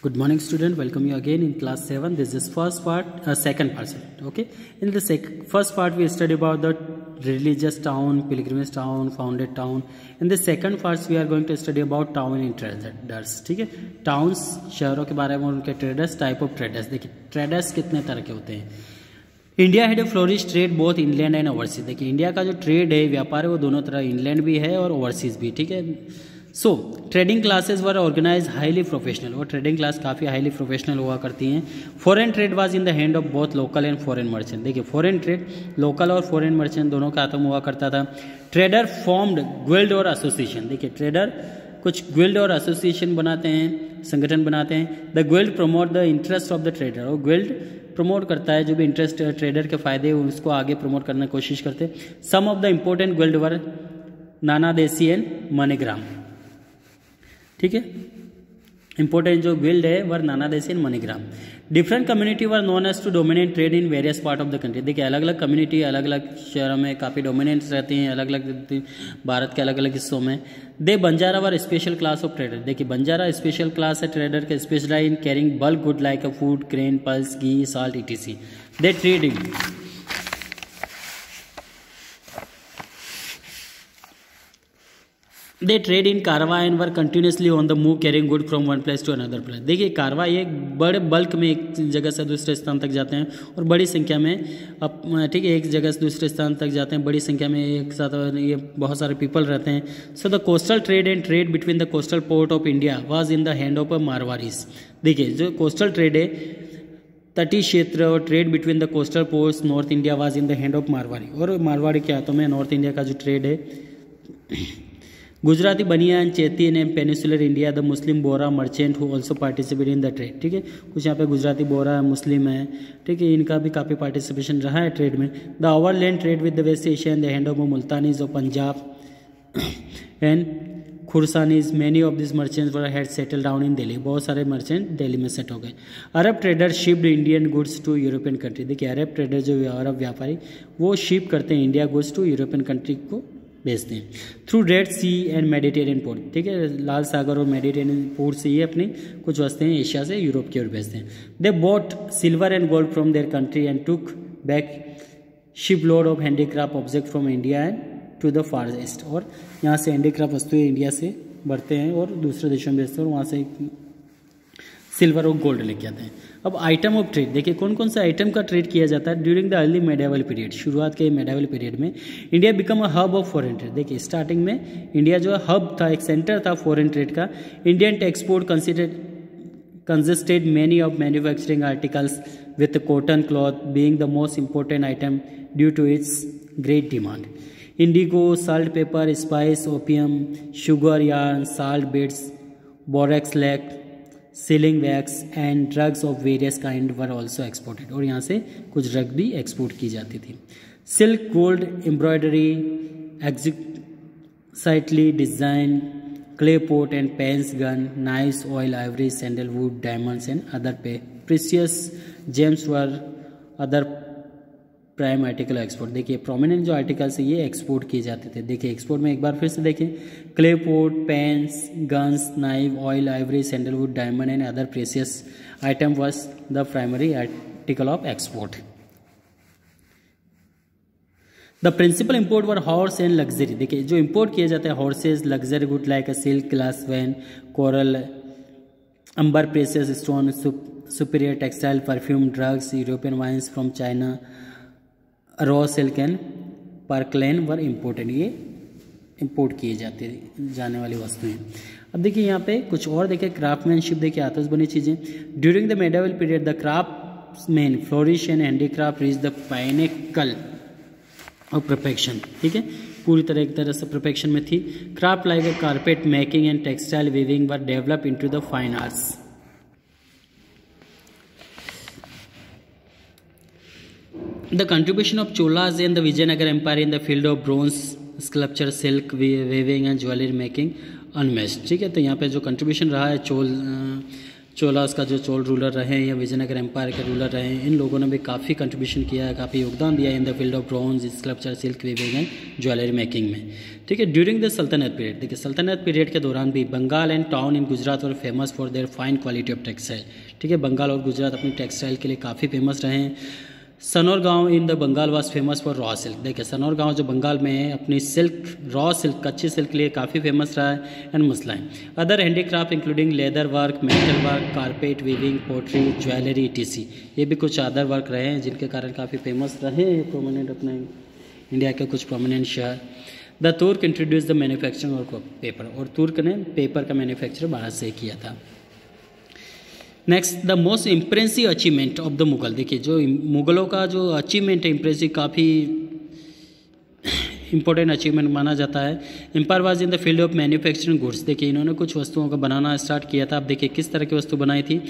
Good morning, student. Welcome you again in class 7. This is second part. Okay. In the first part, we study about the religious town, pilgrimage town, founded town. In the second part, we are going to study about town in traders. ठीक है. Towns शहरों के बारे में उनके traders, type of traders. देखिए traders कितने तरह के होते हैं. India had a flourish trade both inland and overseas. देखिए इंडिया का जो ट्रेड है, व्यापार है, वो दोनों तरह इनलैंड भी है और ओवरसीज भी. ठीक है. सो ट्रेडिंग क्लासेस वर ऑर्गेनाइज हाईली प्रोफेशनल. और ट्रेडिंग क्लास काफ़ी हाईली प्रोफेशनल हुआ करती हैं. Foreign trade was in the hand of both local and foreign merchant. देखिए फॉरेन ट्रेड लोकल और फॉरेन मर्चेंट दोनों का हाथों में हुआ करता था. ट्रेडर फॉर्म्ड गिल्ड और एसोसिएशन. देखिए ट्रेडर कुछ गिल्ड और एसोसिएशन बनाते हैं, संगठन बनाते हैं. The guild promote the interest of the trader. और गिल्ड प्रमोट करता है जो भी इंटरेस्ट ट्रेडर के फायदे उसको आगे प्रमोट करने की कोशिश करते हैं. सम of the important guild were Nanadesi and MoneyGram. ठीक है. इंपॉर्टेंट जो गिल्ड है were Nanadesi and Manigram. Different community were known as to dominate trade in various part of the country. देखिए अलग अलग कम्युनिटी अलग अलग शहरों में काफ़ी डोमिनेंट रहती हैं, अलग अलग भारत के अलग अलग हिस्सों में. They Banjara were special class of trader. देखिए बंजारा स्पेशल क्लास है ट्रेडर के, specialise in carrying bulk good like a food, grain, pulse, ghee, salt etc. They trade in they trade in caravan and were continuously on the move carrying good from one place to another place. देखिए कारवा ये बड़े bulk में एक जगह से दूसरे स्थान तक जाते हैं और बड़ी संख्या में ठीक है एक जगह से दूसरे स्थान तक जाते हैं बड़ी संख्या में एक साथ. ये बहुत सारे पीपल रहते हैं. So the coastal trade and trade between the coastal port of India was in the hand of a Marwaris. देखिए जो कोस्टल ट्रेड है तटीय क्षेत्र और trade between the coastal ports north India was in the hand of Marwari. और मारवाड़ी के हाथों में नॉर्थ इंडिया का जो ट्रेड है. Gujarati Banians, Chettians and peninsular India the Muslim Bohra merchant who also participate in the trade. ठीक है. कुछ यहाँ पे गुजराती बोरा मुस्लिम है. ठीक है. इनका भी काफ़ी पार्टिसिपेशन रहा है ट्रेड में. The overland trade with the West Asia and the hand of Multanis of Punjab and Khurasanis. Many of this merchants were had settle down in Delhi. बहुत सारे मर्चेंट दिल्ली में सेट हो गए. Arab trader shipped Indian goods to European country. देखिए Arab trader जो अरब व्यापारी वो ship करते हैं India goods to European country को भेजते हैं. Through Red Sea and Mediterranean port. ठीक है. लाल सागर और मेडिटेरियन पोर्ट से ये अपनी कुछ वस्तुएं एशिया से यूरोप की ओर भेजते हैं. They bought silver and gold from their country and took back ship load of handicraft object from India and to the Far East. और यहाँ से हैंडीक्राफ्ट वस्तुएं इंडिया से बढ़ते हैं और दूसरे देशों में भेजते हैं और वहाँ से सिल्वर और गोल्ड लेके आते हैं. अब आइटम ऑफ ट्रेड. देखिए कौन कौन से आइटम का ट्रेड किया जाता है during the early medieval period. शुरुआत के मेडिवल पीरियड में India become a hub of foreign trade. देखिए स्टार्टिंग में इंडिया जो हब था, एक सेंटर था फॉरेन ट्रेड का. Indian export consisted many of manufacturing articles with cotton cloth being the most important item due to its great demand. Indigo, salt pepper, spice, opium, sugar, yarn, salt beads, borax lac, sealing wax and drugs of various kind were also exported. और यहाँ से कुछ drug भी export की जाती थी. Silk, gold, embroidery, exquisitely design, clay pot and pans, gun, knives, oil, ivory, sandalwood, diamonds and other precious gems were other prime article export. देखिए prominent जो आर्टिकल्स है ये एक्सपोर्ट किए जाते थे. देखिए एक्सपोर्ट में एक बार फिर से देखें clay pot, pans, guns, knife, oil, ivory, sandalwood, diamond and other precious item was the primary article of export. The principal import were horse and luxury. देखिए जो इम्पोर्ट किया जाता है horses, luxury good like a silk, glassware, coral, amber, precious stone, superior textile, perfume, drugs, European wines from China, raw silk and porcelain were imported. ये import किए जाने वाली वस्तुएं. अब देखिए यहाँ पे कुछ और देखिए क्राफ्टमैनशिप. देखिए आतश बनी चीज़ें. During the medieval period the craftsman flourish and handicraft reach the pinnacle of perfection. ठीक है. पूरी तरह से परफेक्शन में थी. Craft like a carpet making and textile weaving were develop into the fine arts. The contribution of Cholas and the Vijayanagar Empire in the field of bronze sculpture, silk weaving and jewelry making unmatched. ठीक है. तो यहाँ पे जो contribution रहा है चोलास का जो चोल रूलर रहे हैं या विजयनगर एम्पायर के रूलर रहे हैं, इन लोगों ने भी काफ़ी कंट्रीब्यूशन किया है, काफ़ी योगदान दिया है इन the field of bronze sculpture, silk weaving and jewellery making में। ठीक है, ड्यूरिंग द सल्तनत पीरियड, देखिए सल्तनत पीरियड के दौरान भी Bengal and town in Gujarat और famous for their fine quality of textile. ठीक है, बंगाल और गुजरात अपनी टेक्सटाइल के लिए काफ़ी फेमस रहे हैं। Sonargaon in the Bengal was famous for raw silk. देखिए सनौर गांव जो बंगाल में है अपनी सिल्क, रॉ सिल्क, कच्ची सिल्क के लिए काफ़ी फेमस रहा है and muslin. Other handicraft including leather work, metal work, carpet weaving, pottery, jewellery etc, ये भी कुछ अदर वर्क रहे हैं जिनके कारण काफ़ी फेमस रहे हैं प्रोमिनेंट अपने इंडिया के कुछ प्रोमिनेंट शहर। द तुर्क introduce the manufacturing of paper, और तुर्क ने पेपर का मैन्युफैक्चर भारत से किया था। Next, the most impressive achievement of the Mughal. देखिए जो मुगलों का जो अचीवमेंट है इम्प्रेसिव, काफ़ी इंपॉर्टेंट अचीवमेंट माना जाता है। Empire was in the field of manufacturing goods. देखिए इन्होंने कुछ वस्तुओं को बनाना स्टार्ट किया था। अब देखिए किस तरह की वस्तु बनाई थी।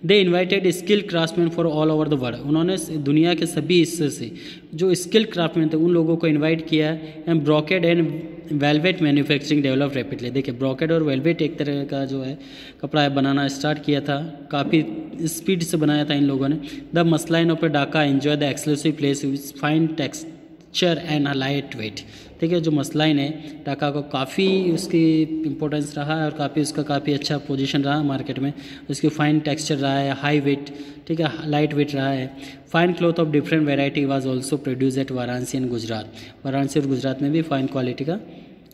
They invited skill craftsman for all over the world. उन्होंने दुनिया के सभी हिस्से से जो स्किल क्राफ्टमैन थे उन लोगों को इन्वाइट किया। And brocade and velvet manufacturing develop rapidly. देखिए ब्रोकेड और वेलवेट एक तरह का जो है कपड़ा है बनाना स्टार्ट किया था, काफ़ी स्पीड से बनाया था इन लोगों ने। The muslin of Dhaka enjoy the exclusive place which fine texture and light weight. ठीक है, जो मसलाइन है ढाका को काफ़ी उसकी इंपॉर्टेंस रहा है और काफ़ी उसका काफ़ी अच्छा पोजीशन रहा मार्केट में। उसकी फाइन टेक्सचर रहा है, हाई वेट, ठीक है, लाइट वेट रहा है। Fine cloth of different variety was also produce at Varanasi and Gujarat. Varanasi और गुजरात में भी फाइन क्वालिटी का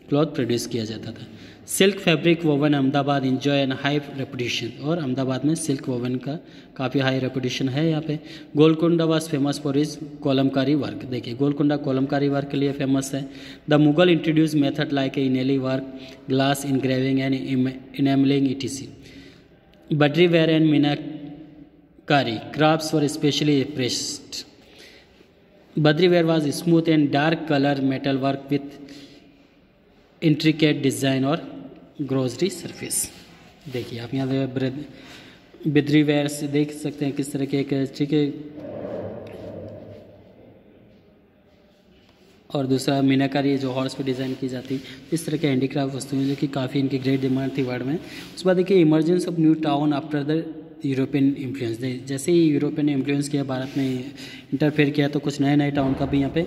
क्लॉथ प्रोड्यूस किया जाता था। Silk fabric woven Ahmedabad enjoy an high reputation, और अहमदाबाद में सिल्क वोवन का काफ़ी हाई रेपुटेशन है यहाँ पे। Golconda was famous for its kalamkari work. देखिए गोलकुंडा कॉलमकारी वर्क के लिए फेमस है। The Mughal introduce method like inlay work, glass engraving and enamelling etc. Bidri ware and meenakari crafts were specially impressed. Bidri ware was smooth and dark colour metal work with intricate design और glossy surface. देखिए आप यहाँ Badri where से देख सकते हैं किस तरह के एक, ठीक है, और दूसरा मीनाकारी जो हॉर्स पे डिज़ाइन की जाती, इस तरह के हैंडीक्राफ्ट वस्तुएं जो कि काफ़ी इनकी ग्रेट डिमांड थी वर्ल्ड में। उसके बाद देखिए emergence of new town after the European influence. जैसे ही यूरोपियन ने इन्फ्लुएंस किया, भारत में इंटरफेयर किया, तो कुछ नए नए टाउन का भी यहाँ पे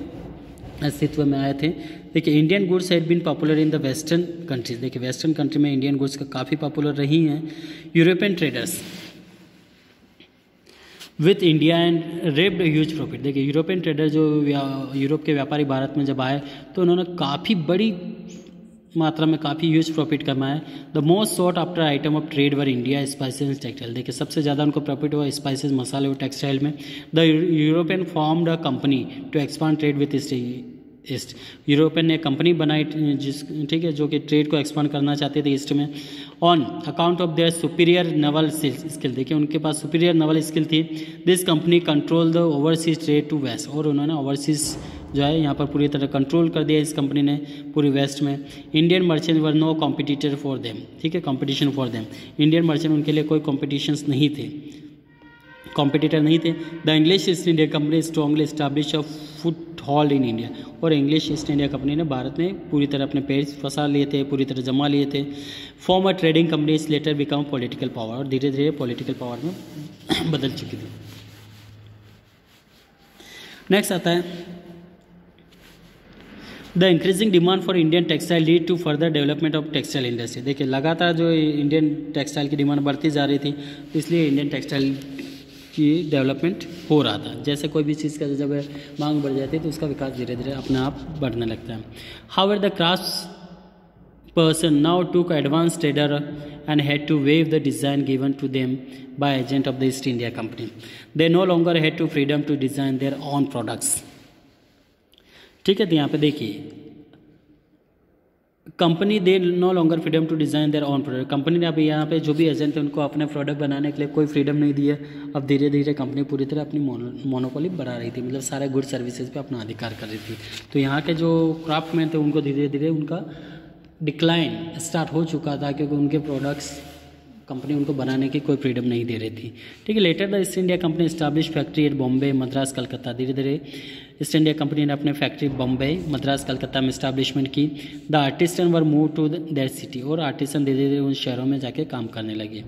अस्तित्व में आए थे। देखिए Indian goods had been popular in the western countries. देखिए वेस्टर्न कंट्री में इंडियन गुड्स का काफ़ी पॉपुलर रही हैं। European traders with India and reaped huge profit. देखिए यूरोपियन ट्रेडर जो यूरोप के व्यापारी भारत में जब आए तो उन्होंने काफ़ी बड़ी मात्रा में काफ़ी ह्यूज प्रॉफिट कमाया। The most sought after item of trade were India spices and textile. देखिए सबसे ज़्यादा उनको प्रॉफिट हुआ स्पाइसेस, मसाले और टेक्सटाइल में। The European formed a company to expand trade with East. European ने कंपनी बनाई जिस, ठीक है, जो कि ट्रेड को एक्सपांड करना चाहते थे ईस्ट में। On account of their superior naval skill. देखिए उनके पास सुपीरियर नवल स्किल थी। This company control the overseas trade to West. और उन्होंने ओवरसीज जो है यहाँ पर पूरी तरह कंट्रोल कर दिया इस कंपनी ने पूरी वेस्ट में। Indian merchant were no competitor for them. ठीक है, competition for them. Indian merchant उनके लिए कोई कॉम्पिटिशन्स नहीं थे, कॉम्पिटिटर नहीं थे। The English East India Company strongly establish a foothold in India. और इंग्लिश ईस्ट इंडिया कंपनी ने भारत में पूरी तरह अपने पैर फंसा लिए थे, पूरी तरह जमा लिए थे। Form a trading company letter become political power. और धीरे धीरे पॉलिटिकल पावर में बदल चुकी थी। नेक्स्ट आता है the increasing demand for Indian textile lead to further development of textile industry. देखिए लगातार जो इंडियन टेक्सटाइल की डिमांड बढ़ती जा रही थी, इसलिए इंडियन टेक्सटाइल की डेवलपमेंट हो रहा था। जैसे कोई भी चीज़ का जब मांग बढ़ जाती है तो उसका विकास धीरे धीरे अपने आप बढ़ने लगता है। However the craft person now took advance trader and had to weave the design given to them by agent of the East India Company. They no longer had to freedom to design their own products. ठीक है, तो यहाँ पे देखिए company they no longer freedom to design their own product. Company ने अभी यहाँ पे जो भी एजेंट है उनको अपने प्रोडक्ट बनाने के लिए कोई फ्रीडम नहीं दी है। अब धीरे धीरे कंपनी पूरी तरह अपनी मोनोपोली बढ़ा रही थी, मतलब सारे गुड सर्विसेज पे अपना अधिकार कर रही थी। तो यहाँ के जो क्राफ्टमैन थे उनको धीरे धीरे उनका डिक्लाइन स्टार्ट हो चुका था, क्योंकि उनके प्रोडक्ट्स कंपनी उनको बनाने की कोई फ्रीडम नहीं दे रही थी, ठीक है। Later the East India Company establish factory at Bombay, Madras, Calcutta. धीरे धीरे ईस्ट इंडिया कंपनी ने अपने फैक्ट्री बॉम्बे, मद्रास, कलकत्ता में इस्टेब्लिशमेंट की। The artisan were move to that city, और आर्टिसन धीरे धीरे उन शहरों में जाके काम करने लगे।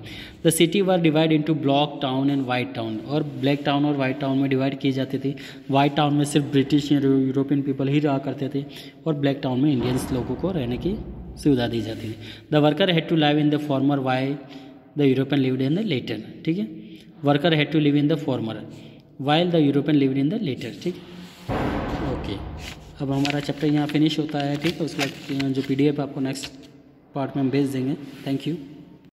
The city were divide into black town and white town, और ब्लैक टाउन और वाइट टाउन में डिवाइड की जाती थी। वाइट टाउन में सिर्फ ब्रिटिश या यूरोपियन पीपल ही रहा करते थे, और ब्लैक टाउन में इंडियंस लोगों को रहने की सुविधा दी जाती थी। The worker had to live in the former while the European lived in the latter, ठीक है। Worker had to live in the former while the European lived in the latter, ठीक। ओके, अब हमारा चैप्टर यहाँ finish होता है, ठीक है। उसके बाद जो PDF आपको नेक्स्ट पार्ट में हम भेज देंगे। Thank you.